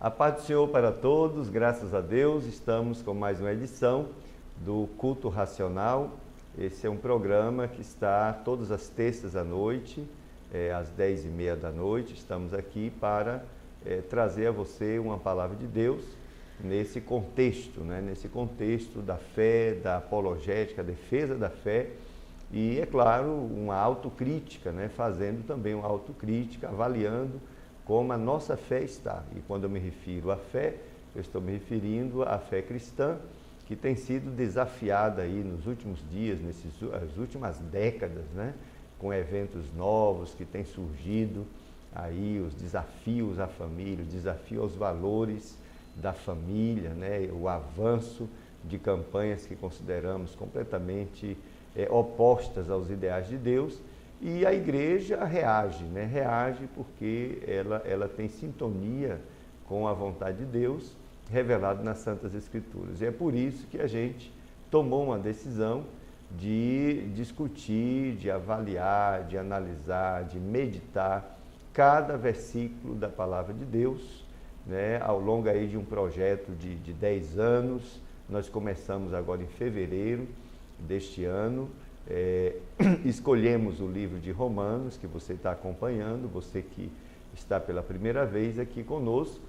A paz do Senhor para todos, graças a Deus, estamos com mais uma edição do Culto Racional. Esse é um programa que está todas as terças à noite, às 10h30 da noite. Estamos aqui para trazer a você uma palavra de Deus nesse contexto, nesse contexto da fé, da apologética, a defesa da fé e, é claro, uma autocrítica, fazendo também uma autocrítica, avaliando como a nossa fé está. E quando eu me refiro à fé, eu estou me referindo à fé cristã, que tem sido desafiada aí nos últimos dias, nas últimas décadas, com eventos novos que têm surgido aí, os desafios à família, o desafio aos valores da família, o avanço de campanhas que consideramos completamente opostas aos ideais de Deus. E a igreja reage, reage porque ela tem sintonia com a vontade de Deus revelada nas Santas Escrituras. E é por isso que a gente tomou uma decisão de discutir, de avaliar, de analisar, de meditar cada versículo da Palavra de Deus, ao longo aí de um projeto de 10 anos. Nós começamos agora em fevereiro deste ano. Escolhemos o livro de Romanos, que você está acompanhando, você que está pela primeira vez aqui conosco.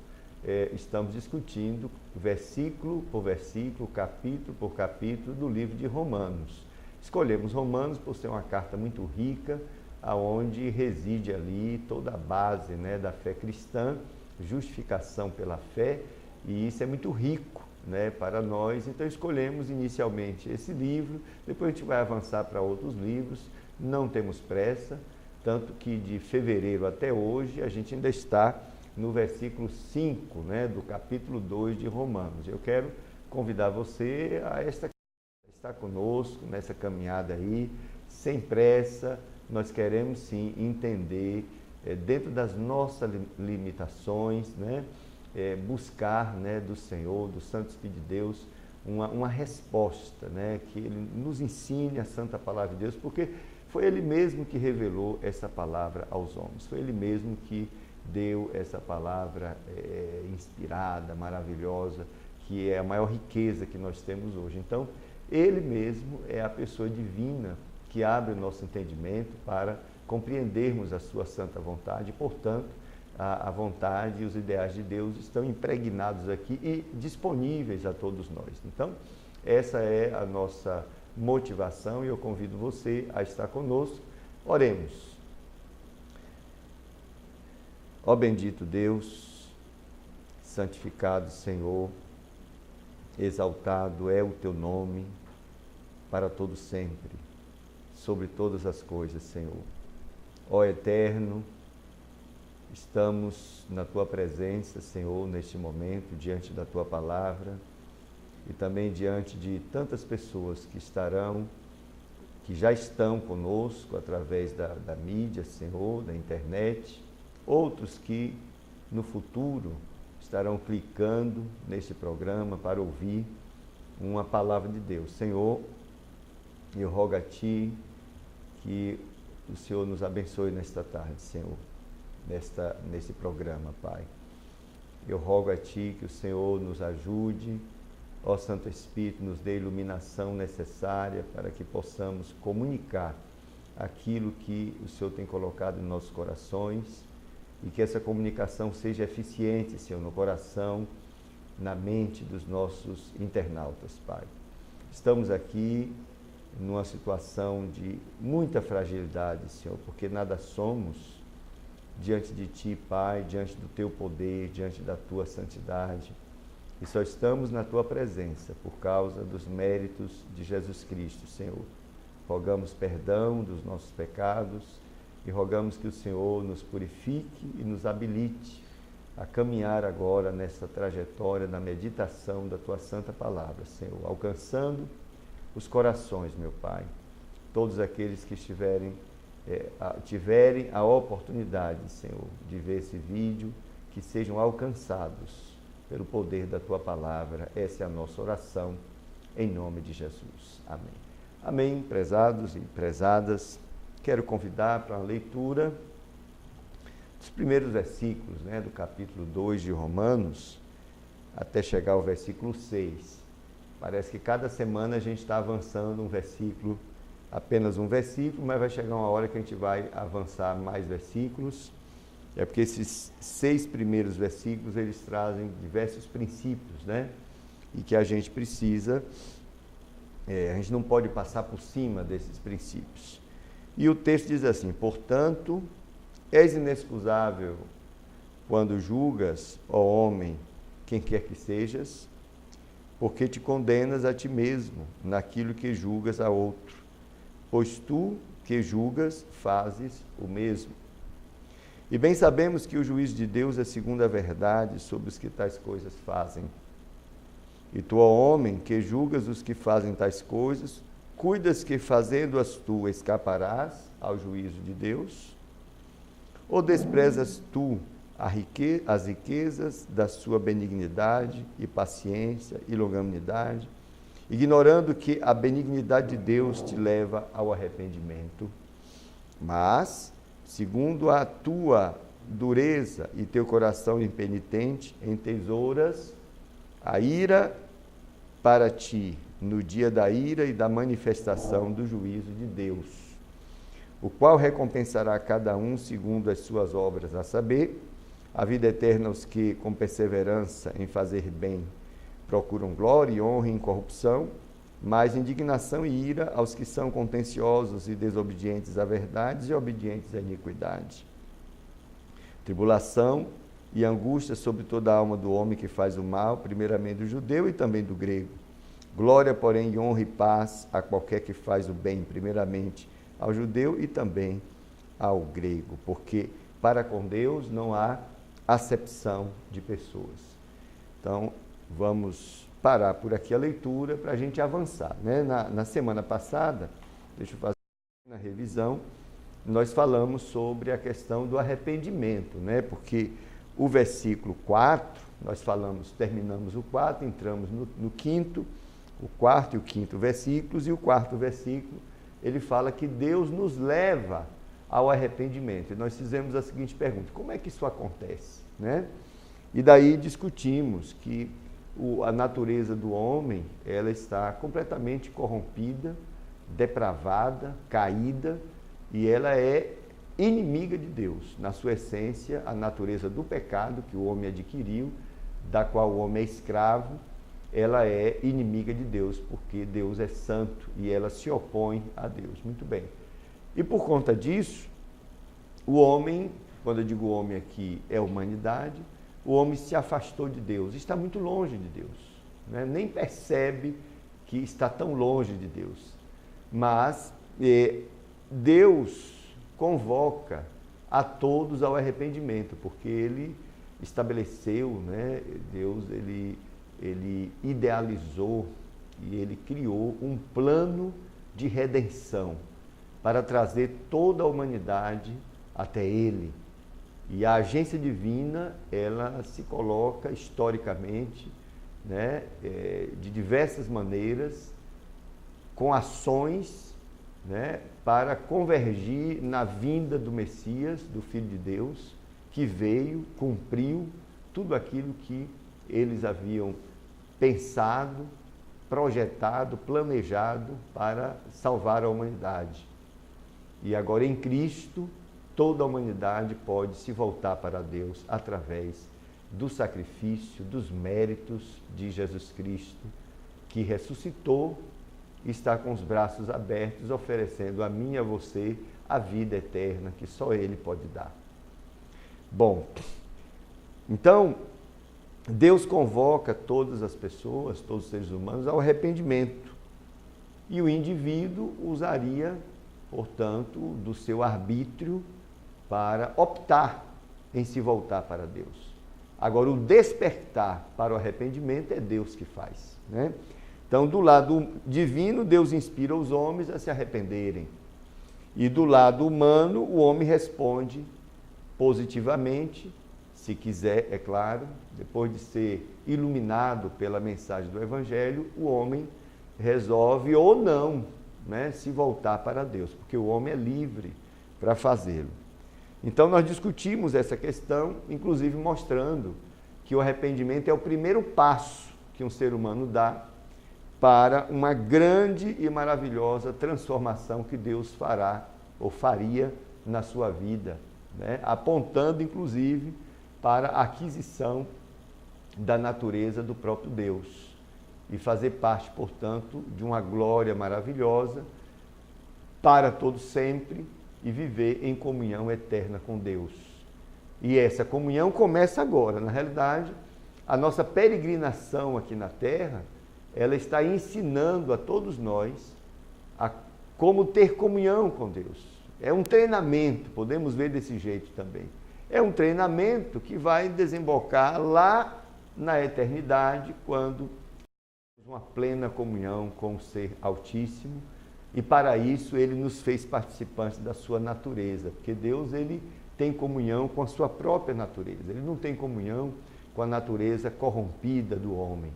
Estamos discutindo versículo por versículo, capítulo por capítulo do livro de Romanos. Escolhemos Romanos por ser uma carta muito rica, aonde reside ali toda a base da fé cristã, justificação pela fé, e isso é muito rico para nós. Então escolhemos inicialmente esse livro, depois a gente vai avançar para outros livros, não temos pressa, tanto que de fevereiro até hoje a gente ainda está no versículo 5 do capítulo 2 de Romanos. Eu quero convidar você a estar conosco nessa caminhada aí, sem pressa. Nós queremos sim entender, dentro das nossas limitações, buscar do Senhor, do Santo Espírito de Deus, uma resposta, que Ele nos ensine a Santa Palavra de Deus, porque foi Ele mesmo que revelou essa palavra aos homens, foi Ele mesmo que deu essa palavra inspirada, maravilhosa, que é a maior riqueza que nós temos hoje. Então, Ele mesmo é a pessoa divina que abre o nosso entendimento para compreendermos a sua santa vontade, e, portanto, a vontade e os ideais de Deus estão impregnados aqui e disponíveis a todos nós. Então, essa é a nossa motivação e eu convido você a estar conosco. Oremos. Ó bendito Deus, santificado Senhor, exaltado é o teu nome para todo sempre, sobre todas as coisas, Senhor. Ó eterno, estamos na Tua presença, Senhor, neste momento, diante da Tua palavra e também diante de tantas pessoas que já estão conosco através da mídia, Senhor, da internet, outros que no futuro estarão clicando neste programa para ouvir uma palavra de Deus. Senhor, eu rogo a Ti que o Senhor nos abençoe nesta tarde, Senhor. Nesse programa, Pai. Eu rogo a Ti que o Senhor nos ajude, ó Santo Espírito, nos dê a iluminação necessária para que possamos comunicar aquilo que o Senhor tem colocado em nossos corações e que essa comunicação seja eficiente, Senhor, no coração, na mente dos nossos internautas, Pai. Estamos aqui numa situação de muita fragilidade, Senhor, porque nada somos diante de Ti, Pai, diante do Teu poder, diante da Tua santidade. E só estamos na Tua presença por causa dos méritos de Jesus Cristo, Senhor. Rogamos perdão dos nossos pecados e rogamos que o Senhor nos purifique e nos habilite a caminhar agora nessa trajetória da meditação da Tua santa palavra, Senhor, alcançando os corações, meu Pai, todos aqueles que tiverem a oportunidade, Senhor, de ver esse vídeo, que sejam alcançados pelo poder da Tua palavra. Essa é a nossa oração, em nome de Jesus. Amém. Amém, prezados e prezadas. Quero convidar para a leitura os primeiros versículos, né, do capítulo 2 de Romanos, até chegar ao versículo 6. Parece que cada semana a gente está avançando um versículo, apenas um versículo, mas vai chegar uma hora que a gente vai avançar mais versículos. É porque esses 6 primeiros versículos, eles trazem diversos princípios, né? E que a gente precisa, a gente não pode passar por cima desses princípios. E o texto diz assim: portanto, és inexcusável quando julgas, ó homem, quem quer que sejas, porque te condenas a ti mesmo naquilo que julgas a outro, pois tu que julgas fazes o mesmo. E bem sabemos que o juízo de Deus é segundo a verdade sobre os que tais coisas fazem. E tu, ó homem, que julgas os que fazem tais coisas, cuidas que fazendo-as tu escaparás ao juízo de Deus? Ou desprezas tu as riquezas da sua benignidade e paciência e longanimidade, ignorando que a benignidade de Deus te leva ao arrependimento? Mas, segundo a tua dureza e teu coração impenitente, entesouras a ira para ti no dia da ira e da manifestação do juízo de Deus, o qual recompensará a cada um segundo as suas obras, a saber, a vida eterna aos que, com perseverança em fazer bem, procuram glória e honra e incorrupção, mas indignação e ira aos que são contenciosos e desobedientes à verdade e obedientes à iniquidade. Tribulação e angústia sobre toda a alma do homem que faz o mal, primeiramente do judeu e também do grego. Glória, porém, e honra e paz a qualquer que faz o bem, primeiramente ao judeu e também ao grego, porque para com Deus não há acepção de pessoas. Então, vamos parar por aqui a leitura para a gente avançar, né? Na semana passada, deixa eu fazer uma revisão, nós falamos sobre a questão do arrependimento, né? Porque o versículo 4, nós falamos, terminamos o 4, entramos no quinto, o quarto e o quinto versículos, e o quarto versículo, ele fala que Deus nos leva ao arrependimento. E nós fizemos a seguinte pergunta: como é que isso acontece, né? E daí discutimos que a natureza do homem, ela está completamente corrompida, depravada, caída, e ela é inimiga de Deus. Na sua essência, a natureza do pecado que o homem adquiriu, da qual o homem é escravo, ela é inimiga de Deus, porque Deus é santo e ela se opõe a Deus. Muito bem. E por conta disso, o homem, quando eu digo homem aqui, é a humanidade, o homem se afastou de Deus, está muito longe de Deus, né? Nem percebe que está tão longe de Deus. Mas Deus convoca a todos ao arrependimento, porque Ele estabeleceu, né? Deus, Ele idealizou e Ele criou um plano de redenção para trazer toda a humanidade até Ele. E a agência divina, ela se coloca historicamente, né, de diversas maneiras, com ações, né, para convergir na vinda do Messias, do Filho de Deus, que veio, cumpriu tudo aquilo que eles haviam pensado, projetado, planejado para salvar a humanidade. E agora em Cristo, toda a humanidade pode se voltar para Deus através do sacrifício, dos méritos de Jesus Cristo, que ressuscitou e está com os braços abertos, oferecendo a mim e a você a vida eterna que só Ele pode dar. Bom, então, Deus convoca todas as pessoas, todos os seres humanos, ao arrependimento. E o indivíduo usaria, portanto, do seu arbítrio para optar em se voltar para Deus. Agora, o despertar para o arrependimento é Deus que faz, né? Então, do lado divino, Deus inspira os homens a se arrependerem. E do lado humano, o homem responde positivamente, se quiser, é claro, depois de ser iluminado pela mensagem do Evangelho, o homem resolve ou não, né, se voltar para Deus, porque o homem é livre para fazê-lo. Então nós discutimos essa questão, inclusive mostrando que o arrependimento é o primeiro passo que um ser humano dá para uma grande e maravilhosa transformação que Deus fará ou faria na sua vida, né? Apontando inclusive para a aquisição da natureza do próprio Deus e fazer parte, portanto, de uma glória maravilhosa para todo sempre e viver em comunhão eterna com Deus. E essa comunhão começa agora. Na realidade, a nossa peregrinação aqui na Terra, ela está ensinando a todos nós a como ter comunhão com Deus. É um treinamento, podemos ver desse jeito também. É um treinamento que vai desembocar lá na eternidade, quando uma plena comunhão com o Ser Altíssimo, e para isso ele nos fez participantes da sua natureza, porque Deus, ele tem comunhão com a sua própria natureza, ele não tem comunhão com a natureza corrompida do homem.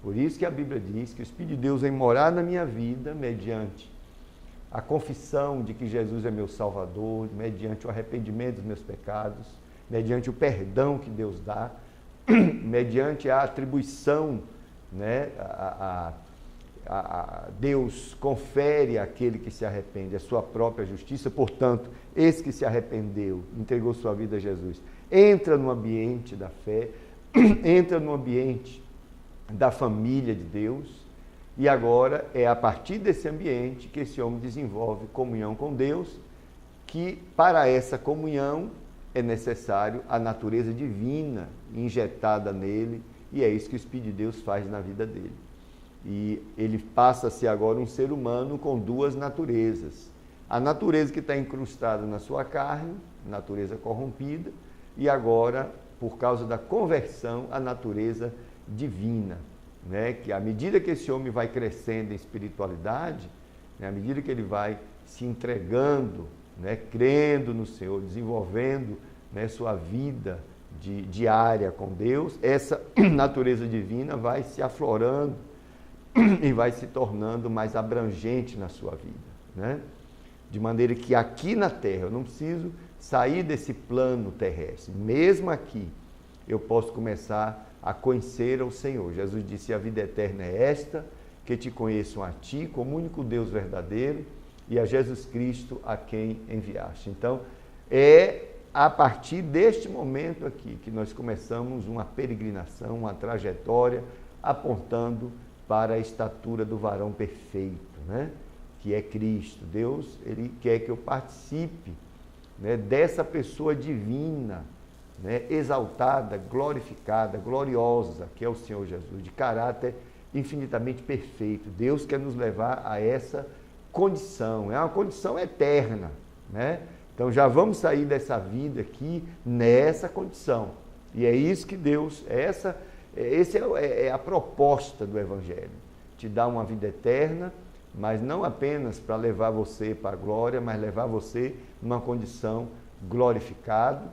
Por isso que a Bíblia diz que o Espírito de Deus vem morar na minha vida mediante a confissão de que Jesus é meu Salvador, mediante o arrependimento dos meus pecados, mediante o perdão que Deus dá, mediante a atribuição, né, Deus confere àquele que se arrepende a sua própria justiça. Portanto, esse que se arrependeu, entregou sua vida a Jesus, entra no ambiente da fé, entra no ambiente da família de Deus, e agora é a partir desse ambiente que esse homem desenvolve comunhão com Deus, que para essa comunhão é necessário a natureza divina injetada nele, e é isso que o Espírito de Deus faz na vida dele. E ele passa a ser agora um ser humano com duas naturezas. A natureza que está incrustada na sua carne, natureza corrompida, e agora, por causa da conversão, a natureza divina, né? Que à medida que esse homem vai crescendo em espiritualidade, né? À medida que ele vai se entregando, né? Crendo no Senhor, desenvolvendo, né? Sua vida diária com Deus, essa natureza divina vai se aflorando e vai se tornando mais abrangente na sua vida, né? De maneira que aqui na Terra eu não preciso sair desse plano terrestre, mesmo aqui eu posso começar a conhecer ao Senhor. Jesus disse: a vida eterna é esta, que te conheçam a ti como único Deus verdadeiro e a Jesus Cristo a quem enviaste. Então, é a partir deste momento aqui que nós começamos uma peregrinação, uma trajetória apontando para a estatura do varão perfeito, né? Que é Cristo. Deus, ele quer que eu participe, né, dessa pessoa divina, né, exaltada, glorificada, gloriosa, que é o Senhor Jesus, de caráter infinitamente perfeito. Deus quer nos levar a essa condição, é uma condição eterna, né? Então já vamos sair dessa vida aqui nessa condição. E é isso que Deus, essa é a proposta do Evangelho. Te dar uma vida eterna, mas não apenas para levar você para a glória, mas levar você numa condição glorificada,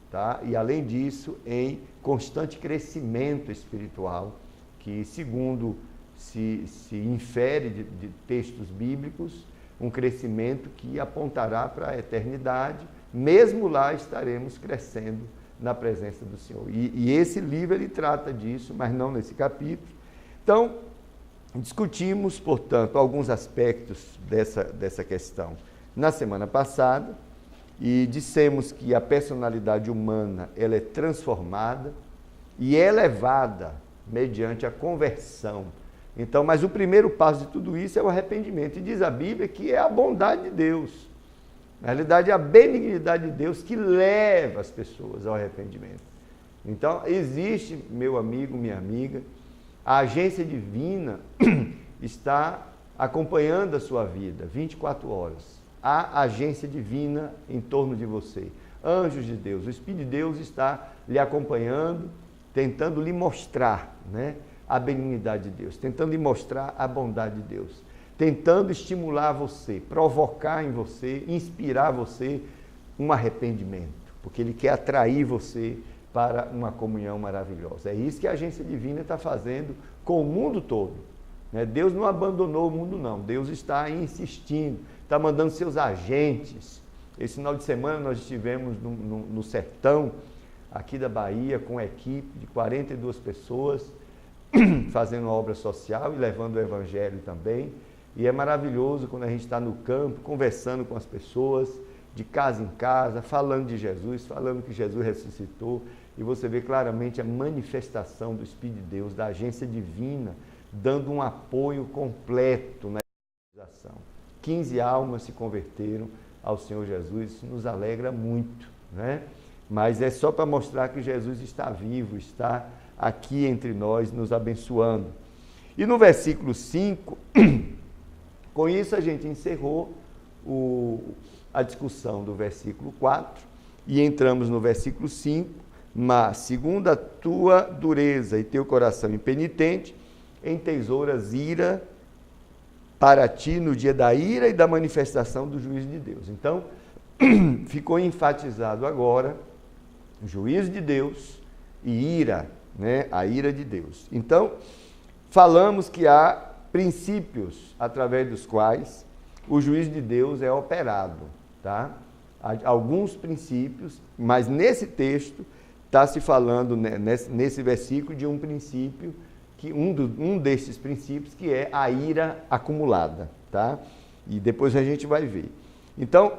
tá? E além disso, em constante crescimento espiritual, que segundo se infere de textos bíblicos, um crescimento que apontará para a eternidade. Mesmo lá estaremos crescendo na presença do Senhor. E esse livro ele trata disso, mas não nesse capítulo. Então, discutimos, portanto, alguns aspectos dessa questão na semana passada e dissemos que a personalidade humana ela é transformada e elevada mediante a conversão. Então, mas o primeiro passo de tudo isso é o arrependimento. E diz a Bíblia que é a bondade de Deus. Na realidade, é a benignidade de Deus que leva as pessoas ao arrependimento. Então, existe, meu amigo, minha amiga, a agência divina está acompanhando a sua vida 24 horas. Há agência divina em torno de você. Anjos de Deus, o Espírito de Deus está lhe acompanhando, tentando lhe mostrar, né, a benignidade de Deus, tentando lhe mostrar a bondade de Deus, tentando estimular você, provocar em você, inspirar você um arrependimento, porque Ele quer atrair você para uma comunhão maravilhosa. É isso que a agência divina está fazendo com o mundo todo, né? Deus não abandonou o mundo, não. Deus está insistindo, está mandando seus agentes. Esse final de semana nós estivemos no sertão, aqui da Bahia, com uma equipe de 42 pessoas, fazendo uma obra social e levando o evangelho também. E é maravilhoso quando a gente está no campo, conversando com as pessoas, de casa em casa, falando de Jesus, falando que Jesus ressuscitou. E você vê claramente a manifestação do Espírito de Deus, da agência divina, dando um apoio completo na evangelização. 15 almas se converteram ao Senhor Jesus, isso nos alegra muito, né? Mas é só para mostrar que Jesus está vivo, está aqui entre nós, nos abençoando. E no versículo 5, com isso a gente encerrou a discussão do versículo 4 e entramos no versículo 5, mas segundo a tua dureza e teu coração impenitente, entesouras ira para ti no dia da ira e da manifestação do juízo de Deus. Então, ficou enfatizado agora o juízo de Deus e ira, né? A ira de Deus. Então, falamos que há princípios através dos quais o juízo de Deus é operado, tá? Há alguns princípios, mas nesse texto está se falando, nesse versículo, de um princípio, um desses princípios, que é a ira acumulada, tá? E depois a gente vai ver. Então,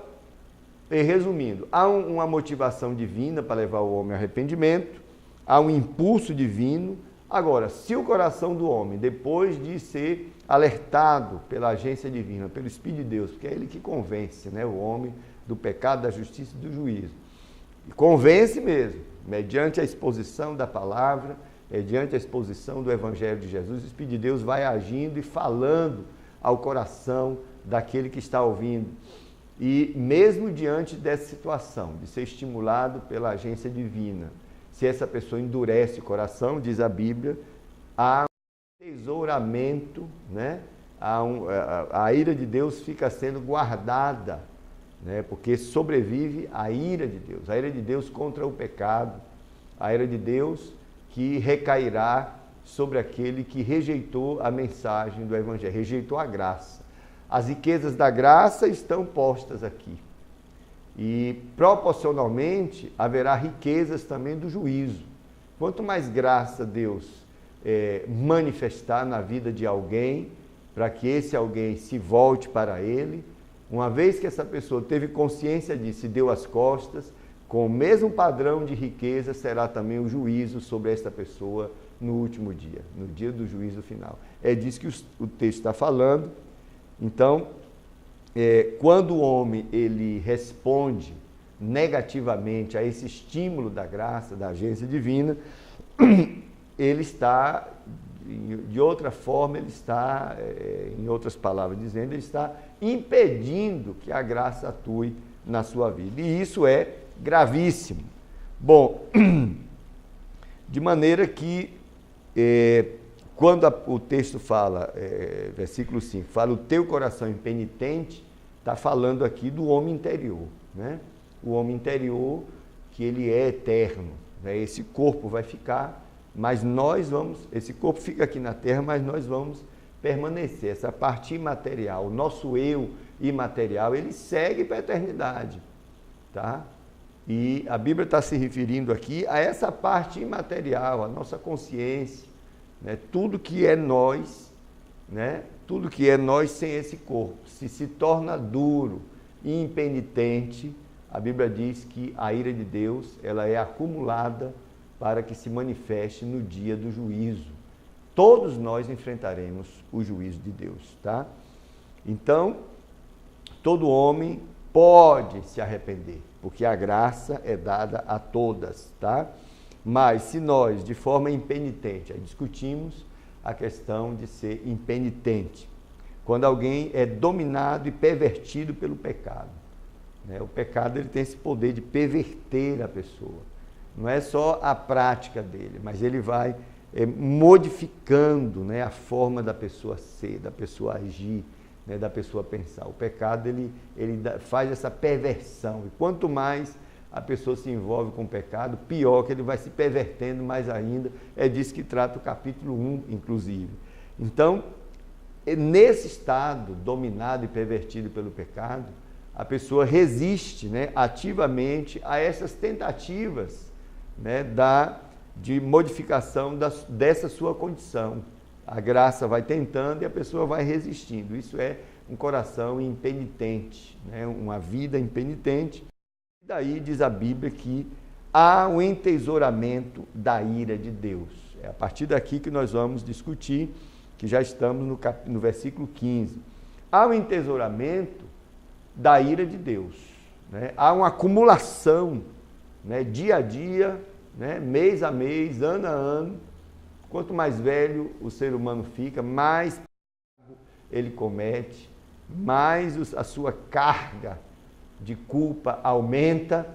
resumindo, há uma motivação divina para levar o homem ao arrependimento, há um impulso divino. Agora, se o coração do homem, depois de ser alertado pela agência divina, pelo Espírito de Deus, porque é ele que convence, né, o homem do pecado, da justiça e do juízo, e convence mesmo, mediante a exposição da palavra, mediante a exposição do Evangelho de Jesus, o Espírito de Deus vai agindo e falando ao coração daquele que está ouvindo. E mesmo diante dessa situação, de ser estimulado pela agência divina, se essa pessoa endurece o coração, diz a Bíblia, há um tesouramento, né? A ira de Deus fica sendo guardada, né? Porque sobrevive a ira de Deus, a ira de Deus contra o pecado, a ira de Deus que recairá sobre aquele que rejeitou a mensagem do Evangelho, rejeitou a graça. As riquezas da graça estão postas aqui. E proporcionalmente haverá riquezas também do juízo. Quanto mais graça Deus manifestar na vida de alguém, para que esse alguém se volte para ele, uma vez que essa pessoa teve consciência disso e deu as costas, com o mesmo padrão de riqueza será também o juízo sobre esta pessoa no último dia, no dia do juízo final. É disso que o texto está falando. Então, quando o homem ele responde negativamente a esse estímulo da graça, da agência divina, ele está, de outra forma, ele está, em outras palavras dizendo, ele está impedindo que a graça atue na sua vida. E isso é gravíssimo. Bom, de maneira que, quando o texto fala, versículo 5, fala o teu coração impenitente, está falando aqui do homem interior, né? O homem interior, que ele é eterno, né? Esse corpo vai ficar, mas esse corpo fica aqui na terra, mas nós vamos permanecer. Essa parte imaterial, o nosso eu imaterial, ele segue para a eternidade, tá? E a Bíblia está se referindo aqui a essa parte imaterial, a nossa consciência, né? Tudo que é nós, né? Tudo que é nós sem esse corpo, se torna duro e impenitente, a Bíblia diz que a ira de Deus, ela é acumulada para que se manifeste no dia do juízo. Todos nós enfrentaremos o juízo de Deus, tá? Então, todo homem pode se arrepender, porque a graça é dada a todas, tá? Mas se nós, de forma impenitente, aí discutimos a questão de ser impenitente, quando alguém é dominado e pervertido pelo pecado, né? O pecado ele tem esse poder de perverter a pessoa, não é só a prática dele, mas ele vai modificando, né, a forma da pessoa ser, da pessoa agir, né, da pessoa pensar. O pecado ele faz essa perversão, e quanto mais a pessoa se envolve com o pecado, pior que ele vai se pervertendo mais ainda. É disso que trata o capítulo 1, inclusive. Então, nesse estado dominado e pervertido pelo pecado, a pessoa resiste, né, ativamente a essas tentativas, né, de modificação dessa sua condição. A graça vai tentando e a pessoa vai resistindo. Isso é um coração impenitente, né, uma vida impenitente. E daí diz a Bíblia que há um entesouramento da ira de Deus. É a partir daqui que nós vamos discutir, que já estamos no versículo 15. Há um entesouramento da ira de Deus, né? Há uma acumulação, né, dia a dia, né, mês a mês, ano a ano. Quanto mais velho o ser humano fica, mais ele comete, mais a sua carga de culpa aumenta,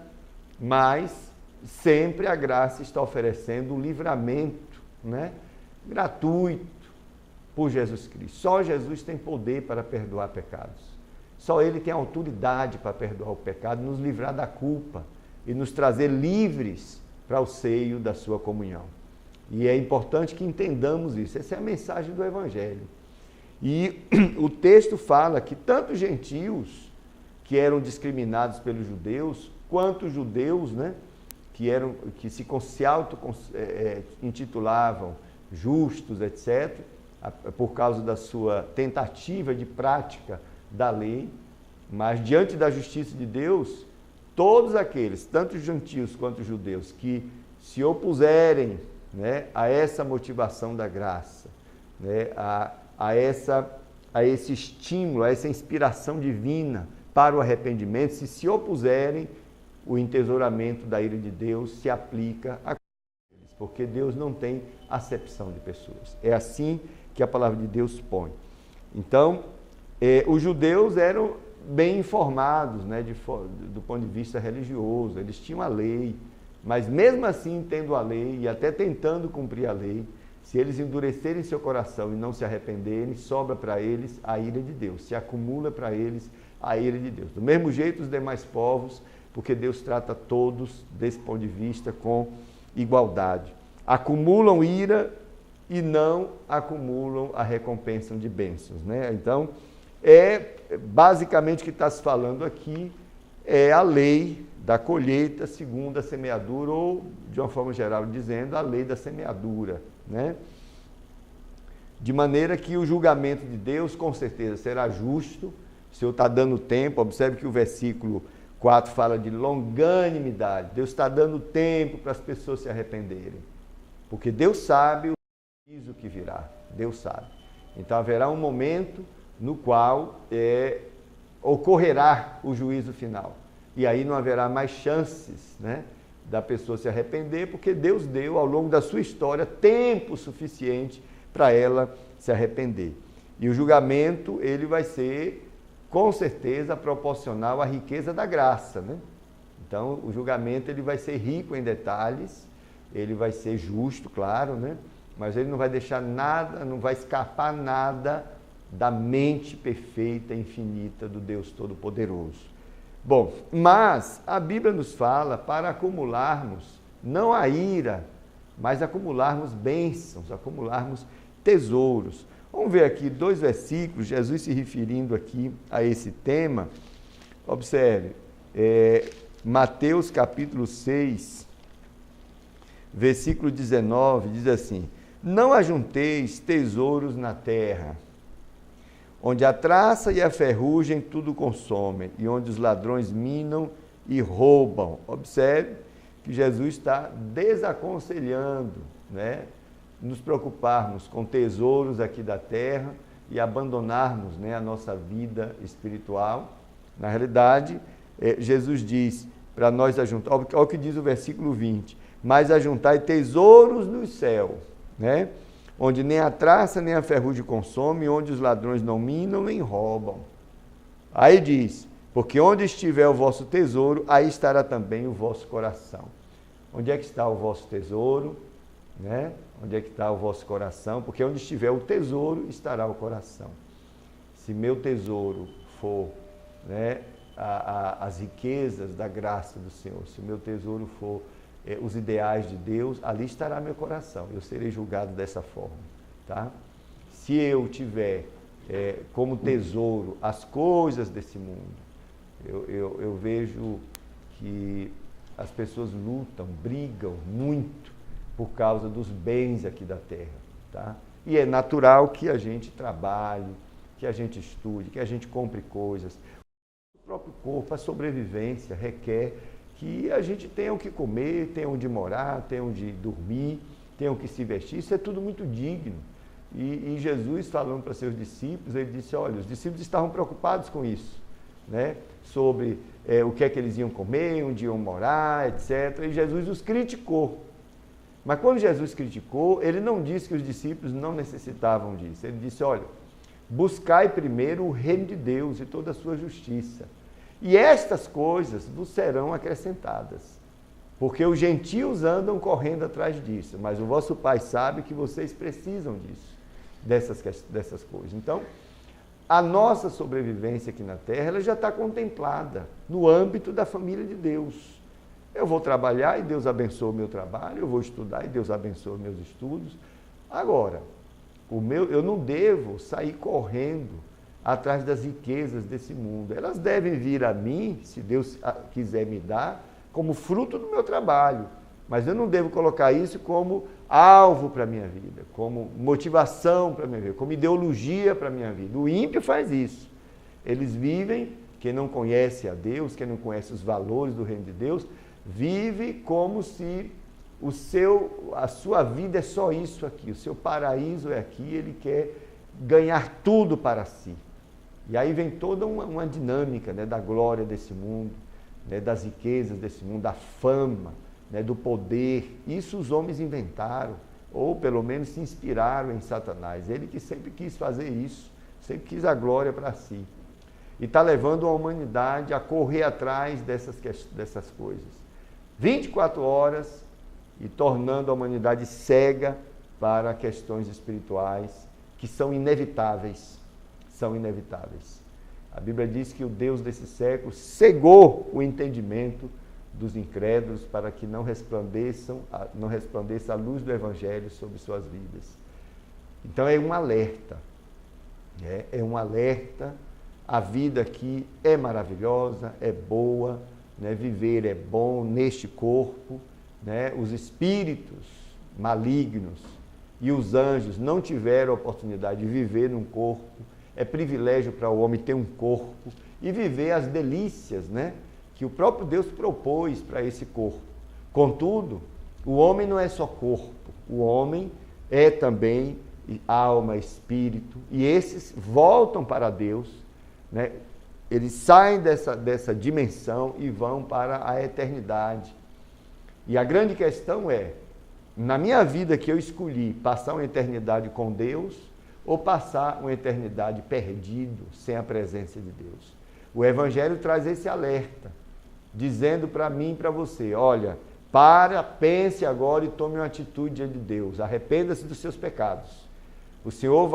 mas sempre a graça está oferecendo um livramento, né, gratuito por Jesus Cristo. Só Jesus tem poder para perdoar pecados. Só Ele tem autoridade para perdoar o pecado, nos livrar da culpa e nos trazer livres para o seio da sua comunhão. E é importante que entendamos isso. Essa é a mensagem do Evangelho. E o texto fala que tanto gentios, que eram discriminados pelos judeus, quanto judeus, né, que se intitulavam justos, etc., por causa da sua tentativa de prática da lei, mas diante da justiça de Deus, todos aqueles, tanto gentios quanto judeus, que se opuserem, né, a essa motivação da graça, né, a esse estímulo, a essa inspiração divina para o arrependimento, se opuserem, o entesouramento da ira de Deus se aplica a eles, porque Deus não tem acepção de pessoas. É assim que a palavra de Deus põe. Então, os judeus eram bem informados, né, do ponto de vista religioso, eles tinham a lei, mas mesmo assim, tendo a lei e até tentando cumprir a lei, se eles endurecerem seu coração e não se arrependerem, sobra para eles a ira de Deus, se acumula para eles a ira de Deus. Do mesmo jeito os demais povos, porque Deus trata todos desse ponto de vista com igualdade. Acumulam ira e não acumulam a recompensa de bênçãos, né? Então, basicamente o que está se falando aqui é a lei da colheita segundo a semeadura, ou, de uma forma geral dizendo, a lei da semeadura, né? De maneira que o julgamento de Deus, com certeza, será justo. O Senhor está dando tempo. Observe que o versículo 4 fala de longanimidade. Deus está dando tempo para as pessoas se arrependerem, porque Deus sabe o juízo que virá. Deus sabe. Então haverá um momento no qual ocorrerá o juízo final. E aí não haverá mais chances, né, da pessoa se arrepender, porque Deus deu, ao longo da sua história, tempo suficiente para ela se arrepender. E o julgamento, ele vai ser, com certeza, proporcional à riqueza da graça, né? Então, o julgamento, ele vai ser rico em detalhes, ele vai ser justo, claro, né? Mas ele não vai deixar nada, não vai escapar nada da mente perfeita e infinita do Deus Todo-Poderoso. Bom, mas a Bíblia nos fala para acumularmos, não a ira, mas acumularmos bênçãos, acumularmos tesouros. Vamos ver aqui 2 versículos, Jesus se referindo aqui a esse tema. Observe, Mateus capítulo 6, versículo 19, diz assim: não ajunteis tesouros na terra, onde a traça e a ferrugem tudo consomem, e onde os ladrões minam e roubam. Observe que Jesus está desaconselhando, né, nos preocuparmos com tesouros aqui da terra e abandonarmos, né, a nossa vida espiritual. Na realidade, Jesus diz para nós ajuntar, olha o que diz o versículo 20, mas ajuntai tesouros no céu, né, onde nem a traça nem a ferrugem consome, onde os ladrões não minam nem roubam. Aí diz, porque onde estiver o vosso tesouro, aí estará também o vosso coração. Onde é que está o vosso tesouro? Né? Onde é que está o vosso coração? Porque onde estiver o tesouro, estará o coração. Se meu tesouro for, né, as riquezas da graça do Senhor, se meu tesouro for os ideais de Deus, ali estará meu coração. Eu serei julgado dessa forma, tá? Se eu tiver como tesouro as coisas desse mundo, Eu vejo que as pessoas lutam, brigam muito por causa dos bens aqui da terra, tá? E é natural que a gente trabalhe, que a gente estude, que a gente compre coisas. O próprio corpo, a sobrevivência requer que a gente tenha o que comer, tenha onde morar, tenha onde dormir, tenha o que se vestir. Isso é tudo muito digno. E Jesus, falando para seus discípulos, ele disse, olha, os discípulos estavam preocupados com isso, né? Sobre o que é que eles iam comer, onde iam morar, etc. E Jesus os criticou. Mas quando Jesus criticou, ele não disse que os discípulos não necessitavam disso. Ele disse, olha, buscai primeiro o reino de Deus e toda a sua justiça. E estas coisas vos serão acrescentadas. Porque os gentios andam correndo atrás disso, mas o vosso Pai sabe que vocês precisam disso, dessas coisas. Então, a nossa sobrevivência aqui na Terra, ela já está contemplada no âmbito da família de Deus. Eu vou trabalhar e Deus abençoa o meu trabalho, eu vou estudar e Deus abençoa os meus estudos. Agora, eu não devo sair correndo atrás das riquezas desse mundo. Elas devem vir a mim, se Deus quiser me dar, como fruto do meu trabalho. Mas eu não devo colocar isso como alvo para a minha vida, como motivação para a minha vida, como ideologia para a minha vida. O ímpio faz isso. Eles vivem, quem não conhece a Deus, quem não conhece os valores do reino de Deus, vive como se a sua vida é só isso aqui, o seu paraíso é aqui, ele quer ganhar tudo para si. E aí vem toda uma dinâmica, né, da glória desse mundo, né, das riquezas desse mundo, da fama, né, do poder. Isso os homens inventaram, ou pelo menos se inspiraram em Satanás. Ele que sempre quis fazer isso, sempre quis a glória para si. E está levando a humanidade a correr atrás dessas coisas. 24 horas e tornando a humanidade cega para questões espirituais que são inevitáveis. São inevitáveis. A Bíblia diz que o Deus desse século cegou o entendimento dos incrédulos para que não resplandeça a luz do Evangelho sobre suas vidas. Então é um alerta. É um alerta. A vida aqui é maravilhosa, é boa, né? Viver é bom neste corpo, né? Os espíritos malignos e os anjos não tiveram a oportunidade de viver num corpo. É privilégio para o homem ter um corpo e viver as delícias, né, que o próprio Deus propôs para esse corpo. Contudo, o homem não é só corpo, o homem é também alma, espírito, e esses voltam para Deus, né? Eles saem dessa dimensão e vão para a eternidade. E a grande questão é, na minha vida que eu escolhi passar uma eternidade com Deus ou passar uma eternidade perdido, sem a presença de Deus. O Evangelho traz esse alerta, dizendo para mim e para você, olha, pense agora e tome uma atitude diante de Deus, arrependa-se dos seus pecados. O Senhor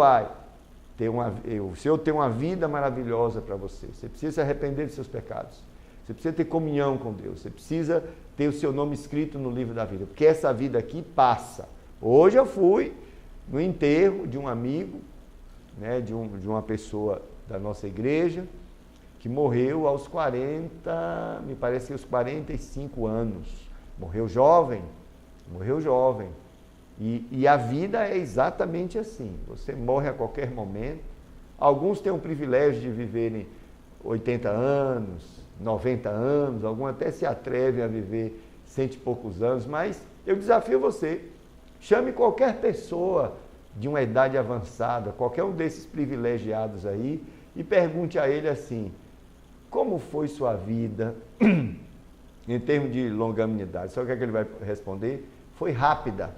tem uma vida maravilhosa para você. Você precisa se arrepender dos seus pecados. Você precisa ter comunhão com Deus. Você precisa ter o seu nome escrito no livro da vida. Porque essa vida aqui passa. Hoje eu fui no enterro de um amigo, né, de uma pessoa da nossa igreja, que morreu aos 40, me parece que aos 45 anos. Morreu jovem. E a vida é exatamente assim. Você morre a qualquer momento. Alguns têm o privilégio de viverem 80 anos, 90 anos, alguns até se atrevem a viver 100 e poucos anos, mas eu desafio você, chame qualquer pessoa de uma idade avançada, qualquer um desses privilegiados aí, e pergunte a ele assim, como foi sua vida em termos de longanimidade? Sabe o que ele vai responder? Foi rápida.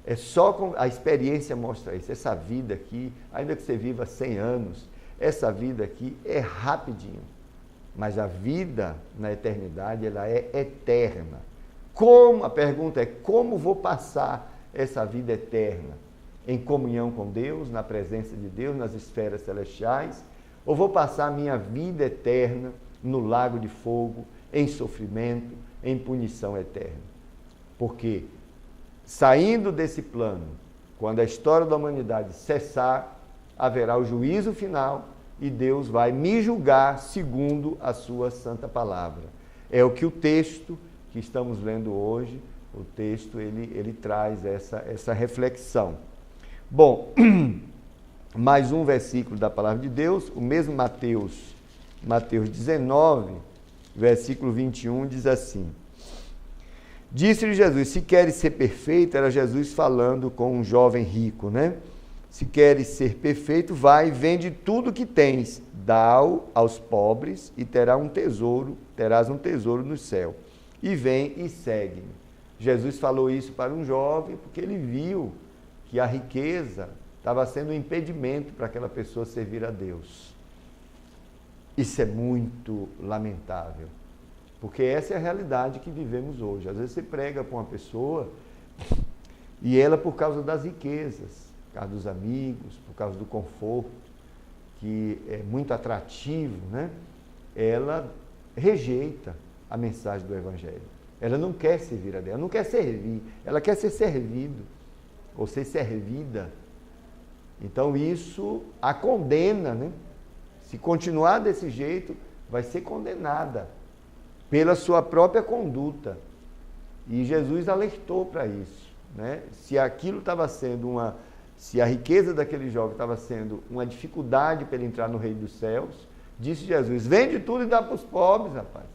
É só a experiência mostra isso. Essa vida aqui, ainda que você viva 100 anos, essa vida aqui é rapidinho. Mas a vida na eternidade, ela é eterna. A pergunta é, como vou passar essa vida eterna? Em comunhão com Deus, na presença de Deus, nas esferas celestiais? Ou vou passar a minha vida eterna no lago de fogo, em sofrimento, em punição eterna? Porque saindo desse plano, quando a história da humanidade cessar, haverá o juízo final e Deus vai me julgar segundo a sua santa palavra. É o que o texto que estamos lendo hoje, o texto ele traz essa reflexão. Bom, mais um versículo da palavra de Deus, o mesmo Mateus 19, versículo 21, diz assim: Disse-lhe Jesus, se queres ser perfeito, era Jesus falando com um jovem rico, né? Se queres ser perfeito, vai e vende tudo que tens, dá-o aos pobres e terás um tesouro no céu. E vem e segue-me. Jesus falou isso para um jovem porque ele viu que a riqueza estava sendo um impedimento para aquela pessoa servir a Deus. Isso é muito lamentável, porque essa é a realidade que vivemos hoje. Às vezes você prega para uma pessoa e ela, por causa das riquezas, por causa dos amigos, por causa do conforto, que é muito atrativo, né? Ela rejeita a mensagem do Evangelho. Ela não quer servir a Deus, ela não quer servir, ela quer ser servido ou ser servida. Então isso a condena, né? Se continuar desse jeito, vai ser condenada pela sua própria conduta. E Jesus alertou para isso, né? Se aquilo estava sendo se a riqueza daquele jovem estava sendo uma dificuldade para ele entrar no reino dos céus, disse Jesus, vende tudo e dá para os pobres, rapaz.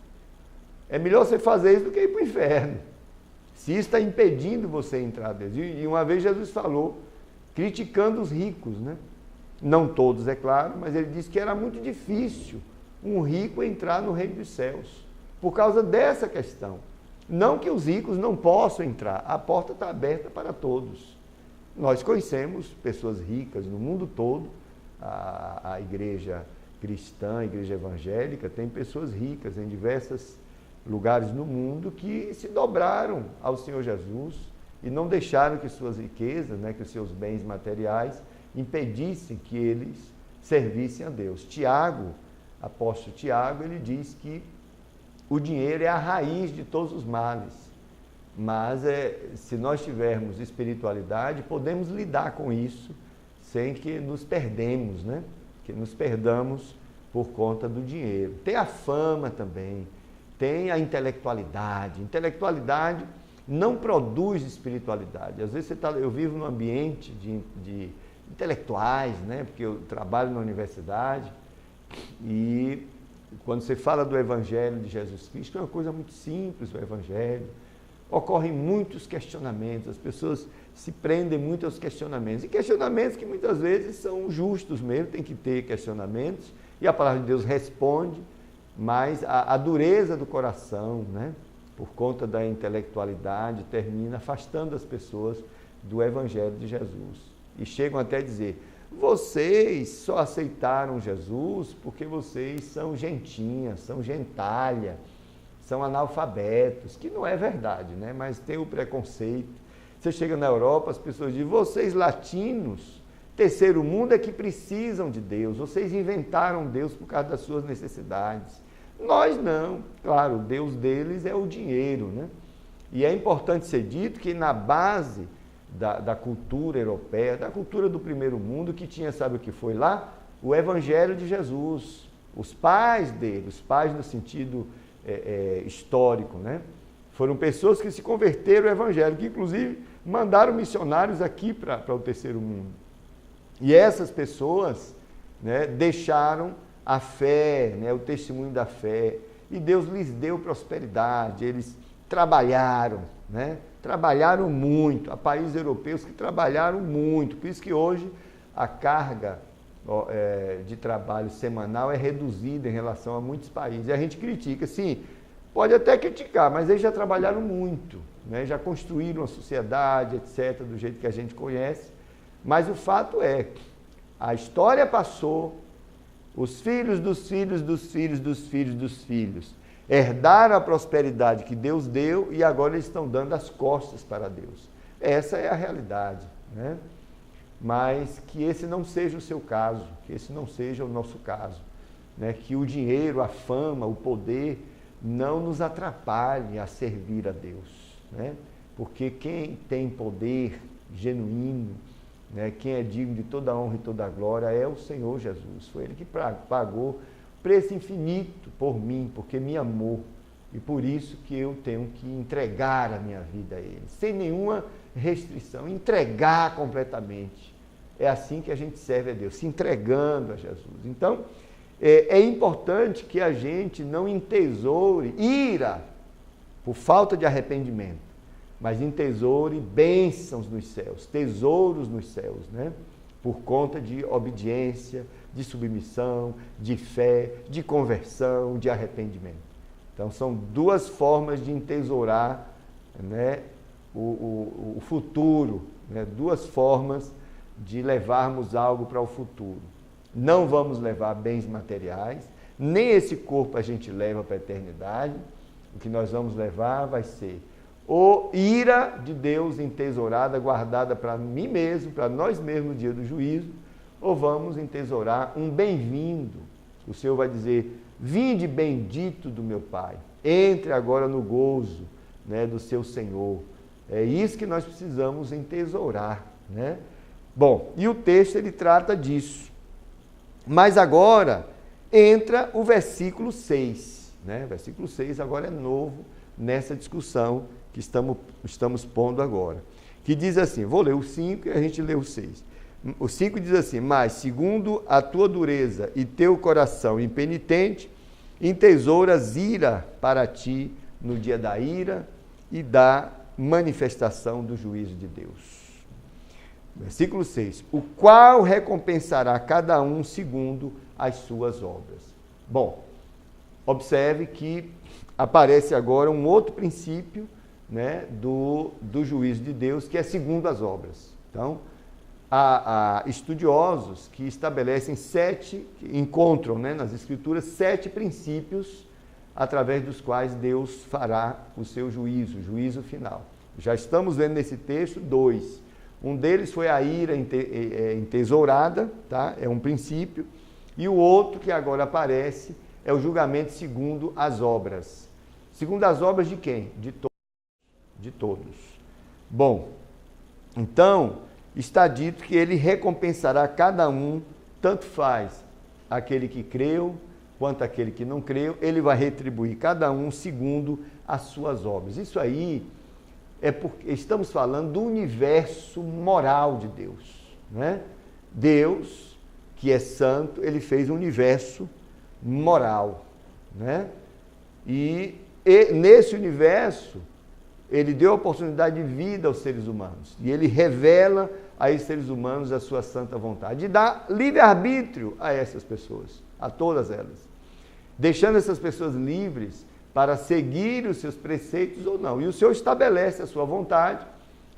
É melhor você fazer isso do que ir para o inferno. Se isso está impedindo você entrar a Deus. E uma vez Jesus falou, criticando os ricos, né? Não todos, é claro, mas ele disse que era muito difícil um rico entrar no reino dos céus, por causa dessa questão. Não que os ricos não possam entrar, a porta está aberta para todos. Nós conhecemos pessoas ricas no mundo todo, a igreja cristã, a igreja evangélica, tem pessoas ricas em diversos lugares no mundo que se dobraram ao Senhor Jesus e não deixaram que suas riquezas, né, que os seus bens materiais impedissem que eles servissem a Deus. Tiago, apóstolo Tiago, ele diz que o dinheiro é a raiz de todos os males, mas se nós tivermos espiritualidade, podemos lidar com isso sem que nos perdemos, né? Que nos perdamos por conta do dinheiro. Tem a fama também, tem a intelectualidade. Intelectualidade não produz espiritualidade. Às vezes eu vivo num ambiente de intelectuais, né? Porque eu trabalho na universidade e quando você fala do Evangelho de Jesus Cristo, é uma coisa muito simples o Evangelho. Ocorrem muitos questionamentos, as pessoas se prendem muito aos questionamentos. E questionamentos que muitas vezes são justos mesmo, tem que ter questionamentos. E a palavra de Deus responde, mas a dureza do coração, né? Por conta da intelectualidade, termina afastando as pessoas do Evangelho de Jesus. E chegam até a dizer, vocês só aceitaram Jesus porque vocês são gentinhas, são gentalha, são analfabetos, que não é verdade, né? Mas tem o preconceito. Você chega na Europa, as pessoas dizem, vocês latinos, terceiro mundo é que precisam de Deus, vocês inventaram Deus por causa das suas necessidades. Nós não, claro, o Deus deles é o dinheiro, né? E é importante ser dito que na base da cultura europeia, da cultura do primeiro mundo, que tinha, sabe o que foi lá? O Evangelho de Jesus. Os pais dele, os pais no sentido histórico, né? Foram pessoas que se converteram ao Evangelho, que inclusive mandaram missionários aqui para o terceiro mundo. E essas pessoas, né, deixaram a fé, né, o testemunho da fé, e Deus lhes deu prosperidade, eles trabalharam, né? Trabalharam muito, há países europeus que trabalharam muito, por isso que hoje a carga de trabalho semanal é reduzida em relação a muitos países. E a gente critica, sim, pode até criticar, mas eles já trabalharam muito, né? Já construíram a sociedade, etc., do jeito que a gente conhece, mas o fato é que a história passou, os filhos dos filhos dos filhos dos filhos dos filhos herdaram a prosperidade que Deus deu e agora eles estão dando as costas para Deus. Essa é a realidade, né? Mas que esse não seja o seu caso, que esse não seja o nosso caso, né? Que o dinheiro, a fama, o poder não nos atrapalhe a servir a Deus, né? Porque quem tem poder genuíno, né? Quem é digno de toda a honra e toda a glória é o Senhor Jesus. Foi Ele que pagou preço infinito por mim, porque me amou. E por isso que eu tenho que entregar a minha vida a Ele, sem nenhuma restrição, entregar completamente. É assim que a gente serve a Deus, se entregando a Jesus. Então, é importante que a gente não entesoure ira por falta de arrependimento, mas entesoure bênçãos nos céus, tesouros nos céus, né? Por conta de obediência, de submissão, de fé, de conversão, de arrependimento. Então, são duas formas de entesourar, né, o futuro, né? Duas formas de levarmos algo para o futuro. Não vamos levar bens materiais, nem esse corpo a gente leva para a eternidade. O que nós vamos levar vai ser ou ira de Deus entesourada, guardada para mim mesmo, para nós mesmos no dia do juízo, ou vamos entesourar um bem-vindo. O Senhor vai dizer: vinde bendito do meu Pai, entre agora no gozo, né, do seu Senhor. É isso que nós precisamos entesourar, né? Bom, e o texto ele trata disso. Mas agora entra o versículo 6, né? O versículo 6 agora é novo nessa discussão que estamos pondo agora, que diz assim, vou ler o 5 e a gente lê o 6. O 5 diz assim: mas segundo a tua dureza e teu coração impenitente, entesouras ira para ti no dia da ira e da manifestação do juízo de Deus. Versículo 6, o qual recompensará cada um segundo as suas obras. Bom, observe que aparece agora um outro princípio, né, do juízo de Deus, que é segundo as obras. Então, há estudiosos que estabelecem encontram, né, nas Escrituras 7 princípios através dos quais Deus fará o seu juízo, o juízo final. Já estamos vendo nesse texto 2. Um deles foi a ira entesourada, tá? É um princípio. E o outro que agora aparece é o julgamento segundo as obras. Segundo as obras de quem? De todos. Bom, então, está dito que ele recompensará cada um, tanto faz aquele que creu, quanto aquele que não creu, ele vai retribuir cada um segundo as suas obras. Isso aí é porque estamos falando do universo moral de Deus, né? Deus, que é santo, ele fez um universo moral, né? E nesse universo, ele deu a oportunidade de vida aos seres humanos. E ele revela a esses seres humanos a sua santa vontade. E dá livre-arbítrio a essas pessoas, a todas elas. Deixando essas pessoas livres para seguir os seus preceitos ou não. E o Senhor estabelece a sua vontade,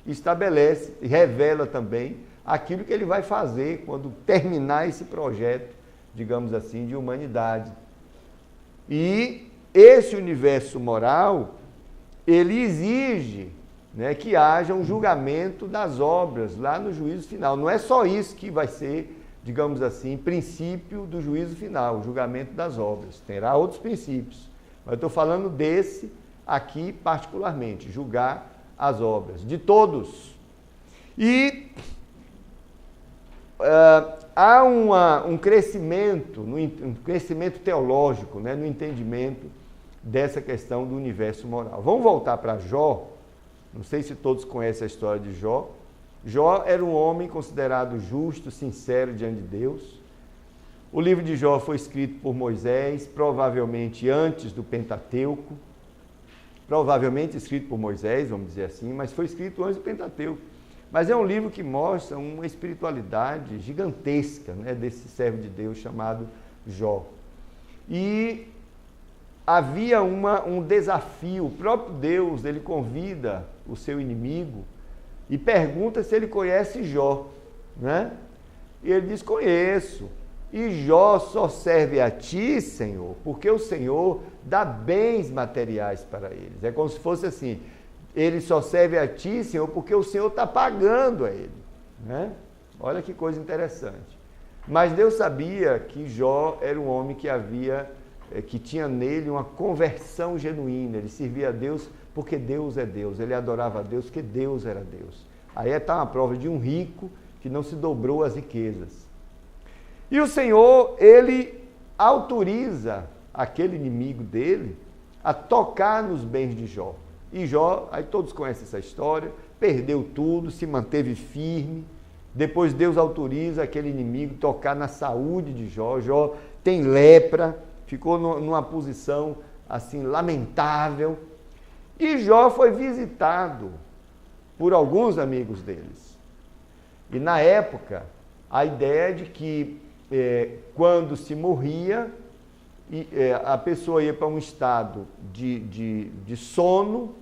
estabelece e revela também aquilo que ele vai fazer quando terminar esse projeto, digamos assim, de humanidade. E esse universo moral, ele exige, né, que haja um julgamento das obras lá no juízo final. Não é só isso que vai ser, digamos assim, princípio do juízo final, o julgamento das obras. Terá outros princípios. Mas eu estou falando desse aqui particularmente, julgar as obras, de todos. E há um crescimento, um crescimento teológico, né, no entendimento dessa questão do universo moral. Vamos voltar para Jó. Não sei se todos conhecem a história de Jó. Jó era um homem considerado justo, sincero diante de Deus. O livro de Jó foi escrito por Moisés, provavelmente antes do Pentateuco. Provavelmente escrito por Moisés, vamos dizer assim, mas foi escrito antes do Pentateuco. Mas é um livro que mostra uma espiritualidade gigantesca, né, desse servo de Deus chamado Jó. E havia um desafio. O próprio Deus, ele convida o seu inimigo e pergunta se ele conhece Jó, né? E ele diz: conheço. E Jó só serve a ti, Senhor, porque o Senhor dá bens materiais para eles. É como se fosse assim: ele só serve a ti, Senhor, porque o Senhor está pagando a ele, né? Olha que coisa interessante. Mas Deus sabia que Jó era um homem que tinha nele uma conversão genuína. Ele servia a Deus porque Deus é Deus. Ele adorava a Deus porque Deus era Deus. Aí está uma prova de um rico que que não se dobrou às riquezas. E o Senhor, ele autoriza aquele inimigo dele a tocar nos bens de Jó. E Jó, aí todos conhecem essa história, perdeu tudo, se manteve firme. Depois Deus autoriza aquele inimigo tocar na saúde de Jó. Jó tem lepra, ficou numa posição assim lamentável. E Jó foi visitado por alguns amigos deles. E na época, a ideia de que quando se morria, a pessoa ia para um estado de sono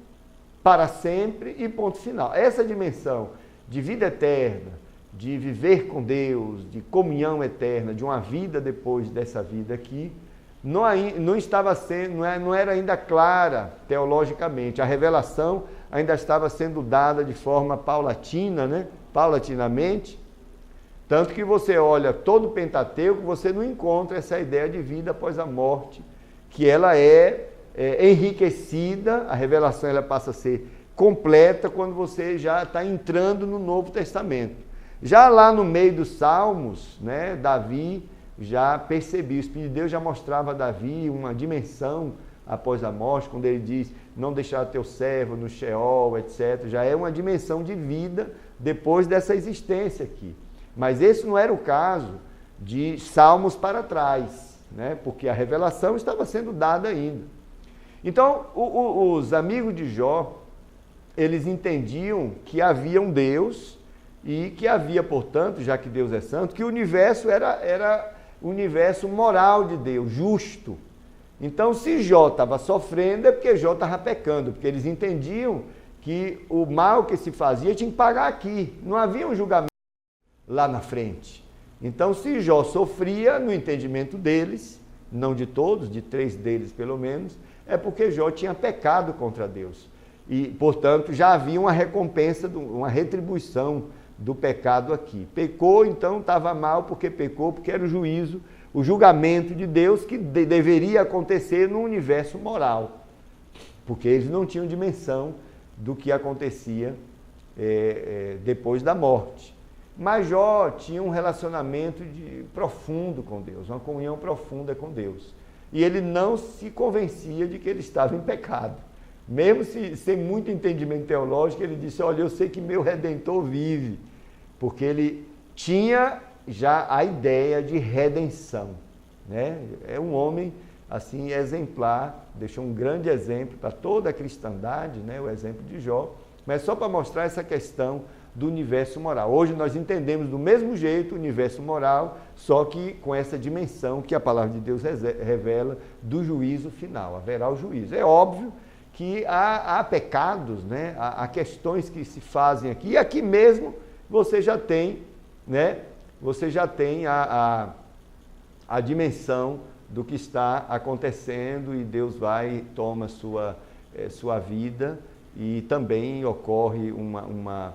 para sempre e ponto final. Essa dimensão de vida eterna, de viver com Deus, de comunhão eterna, de uma vida depois dessa vida aqui, não estava sendo, não era ainda clara teologicamente. A revelação ainda estava sendo dada de forma paulatina, né? Paulatinamente. Tanto que você olha todo o Pentateuco, você não encontra essa ideia de vida após a morte, que ela é enriquecida, a revelação ela passa a ser completa quando você já está entrando no Novo Testamento. Já lá no meio dos Salmos, né, Davi já percebia, o Espírito de Deus já mostrava a Davi uma dimensão após a morte, quando ele diz, não deixar teu servo no Sheol, etc. Já é uma dimensão de vida depois dessa existência aqui. Mas esse não era o caso de Salmos para trás, né? Porque a revelação estava sendo dada ainda. Então, os amigos de Jó, eles entendiam que havia um Deus e que havia, portanto, já que Deus é santo, que o universo era o universo moral de Deus, justo. Então, se Jó estava sofrendo, é porque Jó estava pecando, porque eles entendiam que o mal que se fazia tinha que pagar aqui. Não havia um julgamento lá na frente. Então, se Jó sofria, no entendimento deles, não de todos, de 3 deles pelo menos, é porque Jó tinha pecado contra Deus. E, portanto, já havia uma recompensa, uma retribuição do pecado aqui. Pecou, então estava mal porque pecou, porque era o juízo, o julgamento de Deus que deveria acontecer no universo moral. Porque eles não tinham dimensão do que acontecia depois da morte. Mas Jó tinha um relacionamento profundo com Deus, uma comunhão profunda com Deus. E ele não se convencia de que ele estava em pecado. Mesmo sem muito entendimento teológico, ele disse, olha, eu sei que meu Redentor vive. Porque ele tinha já a ideia de redenção, né? É um homem assim exemplar, deixou um grande exemplo para toda a cristandade, né? O exemplo de Jó, mas só para mostrar essa questão do universo moral. Hoje nós entendemos do mesmo jeito o universo moral, só que com essa dimensão que a palavra de Deus revela do juízo final. Haverá o juízo. É óbvio que há pecados, né? Há questões que se fazem aqui, e aqui mesmo você já tem, né? Você já tem a dimensão do que está acontecendo e Deus vai e toma sua vida e também ocorre uma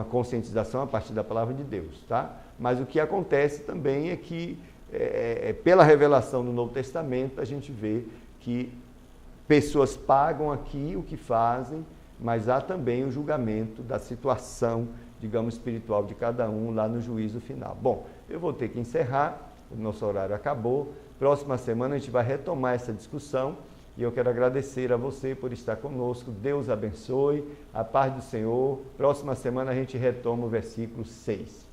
conscientização a partir da palavra de Deus, tá? Mas o que acontece também é que, pela revelação do Novo Testamento, a gente vê que pessoas pagam aqui o que fazem, mas há também o julgamento da situação, digamos, espiritual de cada um lá no juízo final. Bom, eu vou ter que encerrar, o nosso horário acabou. Próxima semana a gente vai retomar essa discussão e eu quero agradecer a você por estar conosco. Deus abençoe, a paz do Senhor. Próxima semana a gente retoma o versículo 6.